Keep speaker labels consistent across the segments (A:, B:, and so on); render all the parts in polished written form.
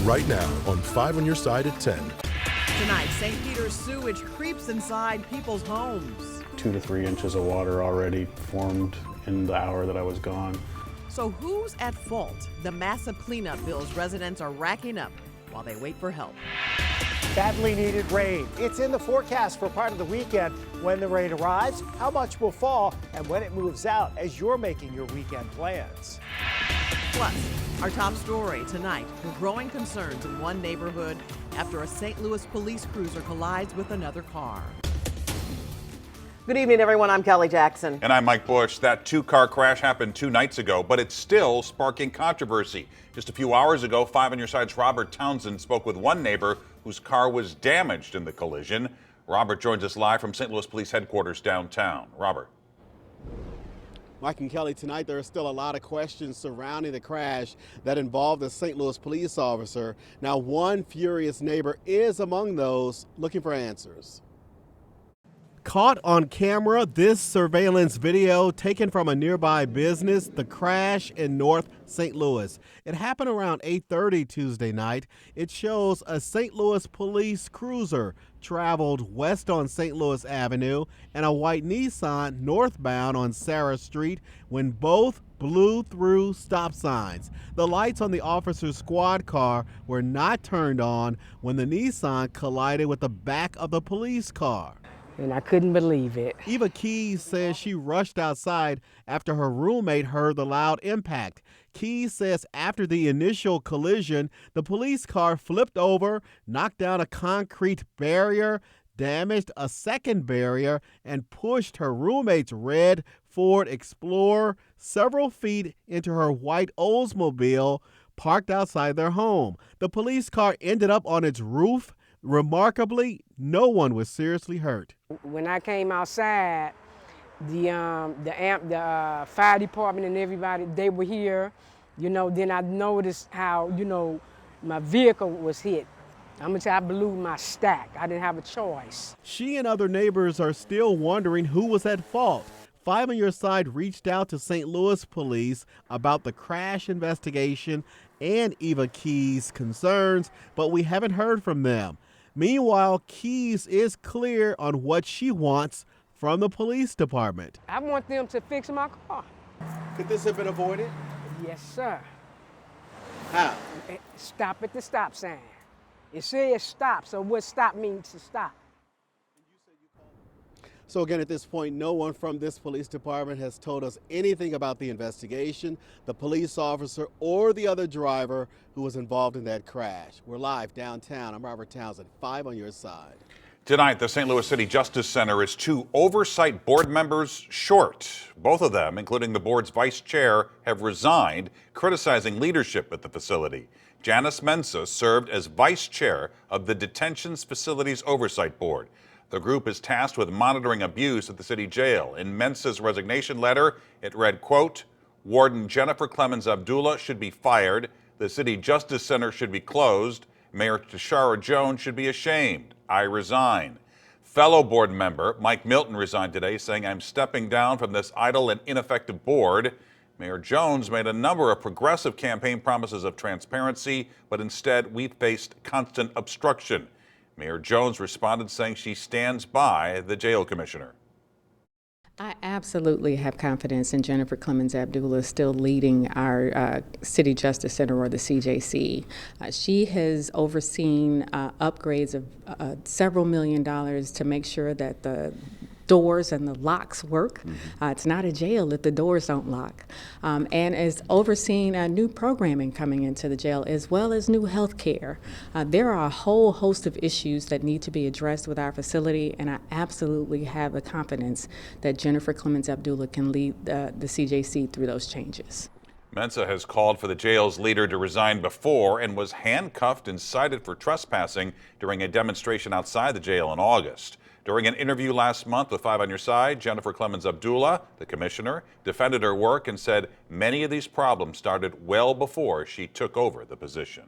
A: right now on 5 on your side at 10.
B: Tonight, St. Peter's sewage creeps inside people's homes.
C: 2 to 3 inches of water already formed in the hour that I was gone.
B: So who's at fault? The massive cleanup bills residents are racking up while they wait for help.
D: Badly needed rain. It's in the forecast for part of the weekend. When the rain arrives, how much will fall, and when it moves out as you're making your weekend plans.
B: Plus, our top story tonight, the growing concerns in one neighborhood after a St. Louis police cruiser collides with another car.
E: Good evening, everyone. I'm Kelly Jackson.
F: And I'm Mike Bush. That two-car crash happened 2 nights ago, but it's still sparking controversy. Just a few hours ago, 5 on your side's Robert Townsend spoke with one neighbor whose car was damaged in the collision. Robert joins us live from St. Louis Police Headquarters downtown. Robert.
G: Mike and Kelly, tonight there are still a lot of questions surrounding the crash that involved a St. Louis police officer. Now, one furious neighbor is among those looking for answers. Caught on camera, this surveillance video taken from a nearby business, the crash in North St. Louis. It happened around 8:30 Tuesday night. It shows a St. Louis police cruiser traveled west on St. Louis Avenue and a white Nissan northbound on Sarah Street when both blew through stop signs. The lights on the officer's squad car were not turned on when the Nissan collided with the back of the police car.
H: And I couldn't believe it.
G: Eva Keys says she rushed outside after her roommate heard the loud impact. Keys says after the initial collision, the police car flipped over, knocked down a concrete barrier, damaged a second barrier, and pushed her roommate's red Ford Explorer several feet into her white Oldsmobile parked outside their home. The police car ended up on its roof. Remarkably, no one was seriously hurt.
H: When I came outside, the fire department and everybody, they were here. Then I noticed how, my vehicle was hit. I'm gonna tell you, I blew my stack. I didn't have a choice.
G: She and other neighbors are still wondering who was at fault. 5 on your side reached out to St. Louis police about the crash investigation and Eva Keys' concerns, but we haven't heard from them. Meanwhile, Keys is clear on what she wants from the police department.
H: I want them to fix my car.
G: Could this have been avoided?
H: Yes, sir.
G: How?
H: Stop at the stop sign. It says stop, so what stop means to stop.
G: So again, at this point, no one from this police department has told us anything about the investigation, the police officer, or the other driver who was involved in that crash. We're live downtown. I'm Robert Townsend, 5 on your side.
F: Tonight, the St. Louis City Justice Center is 2 oversight board members short. Both of them, including the board's vice chair, have resigned, criticizing leadership at the facility. Janice Mensah served as vice chair of the Detention Facilities Oversight Board. The group is tasked with monitoring abuse at the city jail. In Mensah's resignation letter, it read, quote, Warden Jennifer Clemens Abdullah should be fired. The City Justice Center should be closed. Mayor Tashara Jones should be ashamed. I resign. Fellow board member Mike Milton resigned today, saying, I'm stepping down from this idle and ineffective board. Mayor Jones made a number of progressive campaign promises of transparency, but instead we faced constant obstruction. Mayor Jones responded saying she stands by the jail commissioner.
I: I absolutely have confidence in Jennifer Clemens Abdullah still leading our City Justice Center, or the CJC. She has overseen upgrades of several $1 million to make sure that the doors and the locks work. It's not a jail if the doors don't lock. And is overseeing new programming coming into the jail, as well as new health care. There are a whole host of issues that need to be addressed with our facility, and I absolutely have the confidence that Jennifer Clemens Abdullah can lead the CJC through those changes.
F: Mensah has called for the jail's leader to resign before and was handcuffed and cited for trespassing during a demonstration outside the jail in August. During an interview last month with 5 on Your Side, Jennifer Clemens Abdullah, the commissioner, defended her work and said many of these problems started well before she took over the position.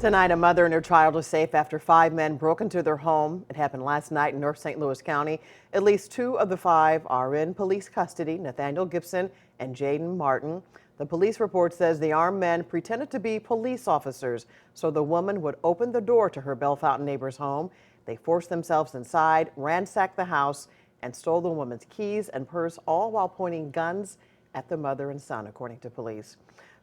E: Tonight, a mother and her child are safe after 5 men broke into their home. It happened last night in North St. Louis County. At least 2 of the 5 are in police custody, Nathaniel Gibson and Jaden Martin. The police report says the armed men pretended to be police officers so the woman would open the door to her Bellefontaine neighbor's home. They forced themselves inside, ransacked the house, and stole the woman's keys and purse, all while pointing guns at the mother and son, according to police.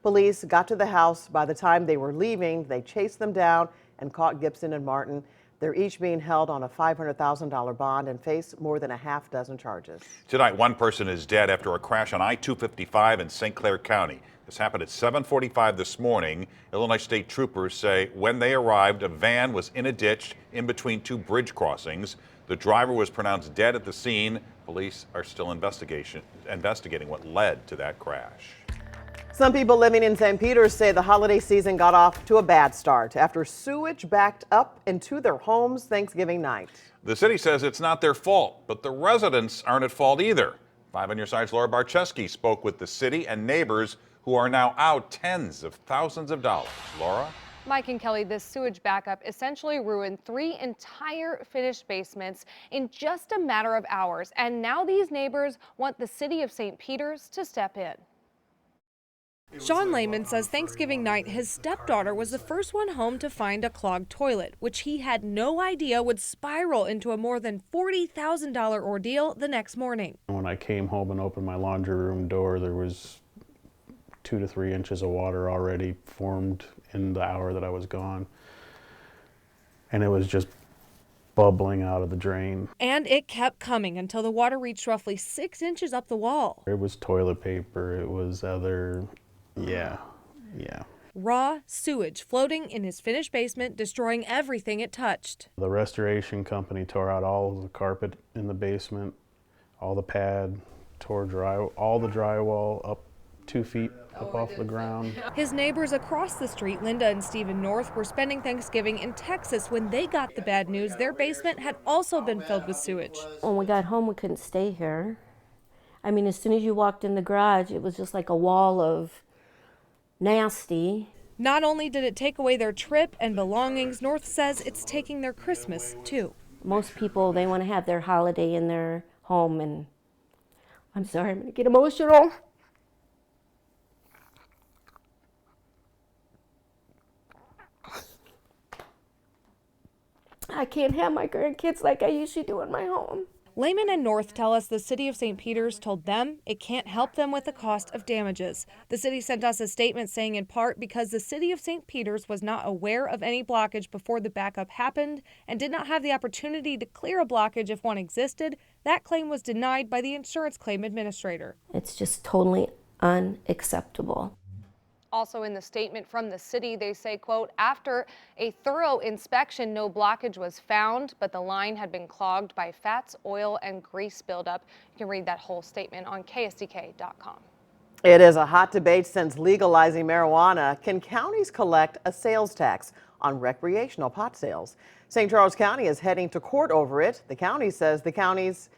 E: Police got to the house. By the time they were leaving, they chased them down and caught Gibson and Martin. They're each being held on a $500,000 bond and face more than a half dozen charges.
F: Tonight, one person is dead after a crash on I-255 in St. Clair County. This happened at 7:45 this morning. Illinois State troopers say when they arrived, a van was in a ditch in between two bridge crossings. The driver was pronounced dead at the scene. Police are still investigating what led to that crash.
E: Some people living in St. Peters say the holiday season got off to a bad start after sewage backed up into their homes Thanksgiving night.
F: The city says it's not their fault, but the residents aren't at fault either. 5 on Your Side's Laura Barczewski spoke with the city and neighbors who are now out tens of thousands of dollars. Laura?
J: Mike and Kelly, this sewage backup essentially ruined 3 entire finished basements in just a matter of hours. And now these neighbors want the city of St. Peters to step in.
K: Sean Lehman says Thanksgiving night his stepdaughter was the first one home to find a clogged toilet, which he had no idea would spiral into a more than $40,000 ordeal the next morning.
C: When I came home and opened my laundry room door, there was 2 to 3 inches of water already formed in the hour that I was gone. And it was just bubbling out of the drain.
K: And it kept coming until the water reached roughly 6 inches up the wall.
C: It was toilet paper, it was other, yeah.
K: Raw sewage floating in his finished basement, destroying everything it touched.
C: The restoration company tore out all of the carpet in the basement, all the pad, tore all the drywall up 2 feet up off the ground.
K: His neighbors across the street, Linda and Stephen North, were spending Thanksgiving in Texas when they got the bad news their basement had also been filled with sewage.
L: When we got home, we couldn't stay here. I mean, as soon as you walked in the garage, it was just like a wall of nasty.
K: Not only did it take away their trip and belongings, North says it's taking their Christmas, too.
L: Most people, they want to have their holiday in their home, and I'm sorry, I'm going to get emotional. I can't have my grandkids like I usually do in my home.
K: Lehman and North tell us the city of St. Peters told them it can't help them with the cost of damages. The city sent us a statement saying in part because the city of St. Peters was not aware of any blockage before the backup happened and did not have the opportunity to clear a blockage if one existed, that claim was denied by the insurance claim administrator.
L: It's just totally unacceptable.
J: Also in the statement from the city, they say, quote, after a thorough inspection, no blockage was found, but the line had been clogged by fats, oil, and grease buildup. You can read that whole statement on ksdk.com.
E: It is a hot debate since legalizing marijuana. Can counties collect a sales tax on recreational pot sales? St. Charles County is heading to court over it. The county says the counties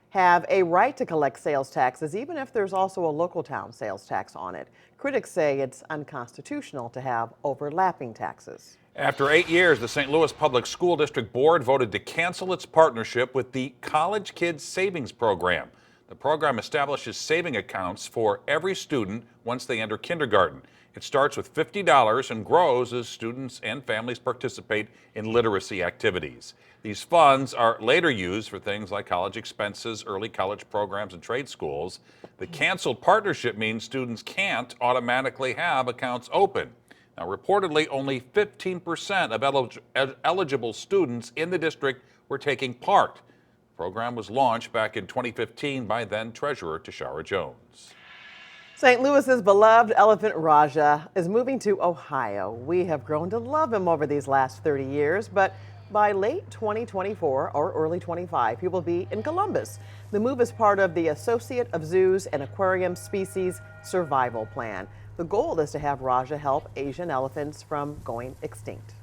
E: have a right to collect sales taxes, even if there's also a local town sales tax on it. Critics say it's unconstitutional to have overlapping taxes.
F: After 8 years, the St. Louis Public School District Board voted to cancel its partnership with the College Kids Savings Program. The program establishes saving accounts for every student once they enter kindergarten. It starts with $50 and grows as students and families participate in literacy activities. These funds are later used for things like college expenses, early college programs, and trade schools. The canceled partnership means students can't automatically have accounts open. Now, reportedly, only 15% of eligible students in the district were taking part. The program was launched back in 2015 by then Treasurer Tashara Jones.
E: St. Louis's beloved elephant Raja is moving to Ohio. We have grown to love him over these last 30 years, but by late 2024 or early 25, he will be in Columbus. The move is part of the Associate of Zoos and Aquarium Species Survival Plan. The goal is to have Raja help Asian elephants from going extinct.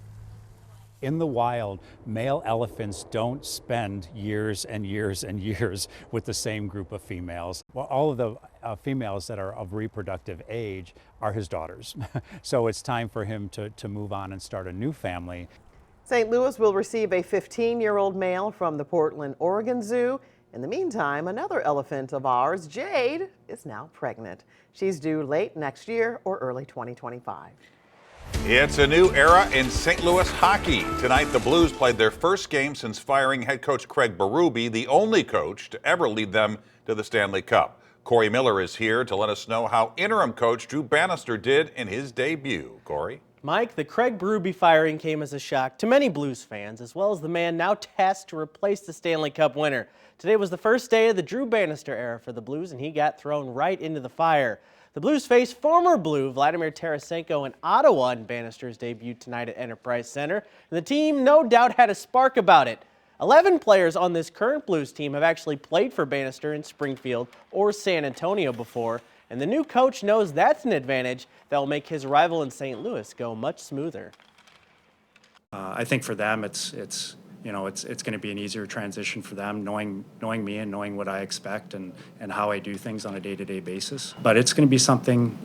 M: In the wild, male elephants don't spend years and years and years with the same group of females. Well, all of the females that are of reproductive age are his daughters. So it's time for him to move on and start a new family.
E: St. Louis will receive a 15-year-old male from the Portland, Oregon Zoo In the meantime, another elephant of ours, Jade, is now pregnant. She's due late next year or early 2025.
F: It's a new era in St. Louis hockey. Tonight, the Blues played their first game since firing head coach Craig Berube, the only coach to ever lead them to the Stanley Cup. Corey Miller is here to let us know how interim coach Drew Bannister did in his debut. Corey?
N: Mike, the Craig Berube firing came as a shock to many Blues fans, as well as the man now tasked to replace the Stanley Cup winner. Today was the first day of the Drew Bannister era for the Blues, and he got thrown right into the fire. The Blues face former Blue Vladimir Tarasenko in Ottawa in Bannister's debut tonight at Enterprise Center, and the team no doubt had a spark about it. 11 players on this current Blues team have actually played for Bannister in Springfield or San Antonio before, and the new coach knows that's an advantage that will make his arrival in St. Louis go much smoother.
O: I think for them, it's going to be an easier transition for them, knowing me and knowing what I expect and how I do things on a day-to-day basis. But it's going to be something,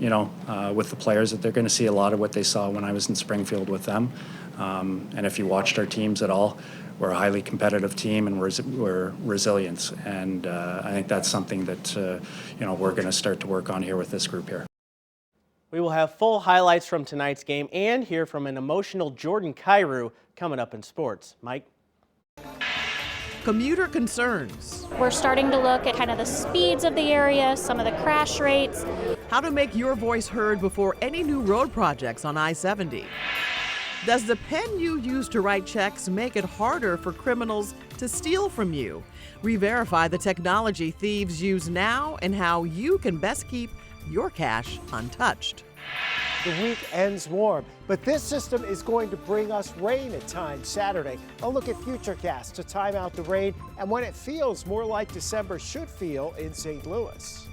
O: with the players that they're going to see a lot of what they saw when I was in Springfield with them. And if you watched our teams at all, we're a highly competitive team and we're resilient. And I think that's something that, we're going to start to work on here with this group here.
N: We will have full highlights from tonight's game and hear from an emotional Jordan Kyrou coming up in sports. Mike?
B: Commuter concerns.
P: We're starting to look at kind of the speeds of the area, some of the crash rates.
B: How to make your voice heard before any new road projects on I-70. Does the pen you use to write checks make it harder for criminals to steal from you? Re-verify the technology thieves use now and how you can best keep your cash untouched.
D: The week ends warm, but this system is going to bring us rain at times Saturday. A look at Futurecast to time out the rain and when it feels more like December should feel in St. Louis.